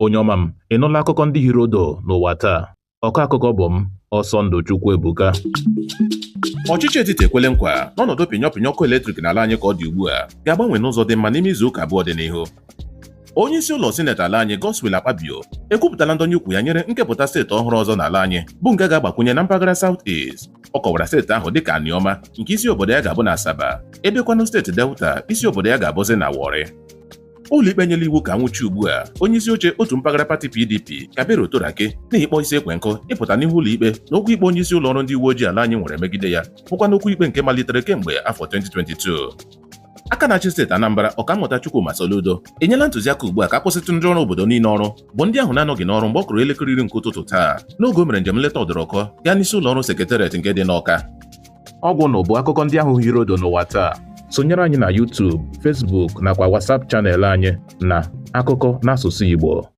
Onye ọma m, ị nụla akụkọ ndị hiri odo n'ụwa taa? Ọkọ akụkọ bụ m, Ọsọndụ Chukwuebuka. Ọchịchị etiti ekwele nkwa n'ọnọdụ pịnyọpịnyọ ọkụ eletrik n'ala anyị ka ọ dị ugbu a ga-agbanwe n'ụzọ dị mma n'ime izu ụka abụọ dị n'ihu. Onye isi ụlọ sineti ala anyị Godswill Akpabio ekwupụtala ndonye ukwu ya nyere nkepụta steeti ọhụrụ ọzọ n'ala anyị bụ nke ga-agbakwunye na mpaghara South East. Ọ kọwara steeti ahụ dịka Aniọma nke isi obodo ya ga-abụ na Asaba, ebekwanụ steeti Delta isi obodo ya ga-abụzi na Warri. Ụlọikpe nyela iwu ka nwụchi ugbu a onye isi oche otu mpaghara pati PDP Kabir Turaki n'ikpọ isi ekwe nkụ ịpụta n'ihu ụlọikpe na okwu ikpe onye isi ụlọ ọrụ ndị uwe ojii ala anyị nwere megide ya bụkwa n'okwu ikpe nke malitere kemgbe afọ 2022. Aka na-achị steeti Anambra Ọkammụta Chukwuma Soludo enyela ntụziaka ugbu a ka kwụsịtụ ndị ọrụ obodo niile ọrụ bụ ndị ahụ na-anọghị n'ọrụ mgbe ọ kụrụ elekere 10 nke ụtụtụ taa n'oge o mere njem nleta ọdụrụkọ gaa n'isi ụlọ ọrụ sekretariat nke dị n'Awka. Ọgwụ na ụbụ akụkọ ndị ahụ hiri odo n'ụwa taa. Sonyere anyị na YouTube, Facebook nakwa WhatsApp chanel anyị na Akụkọ n'asụsụ Igbo.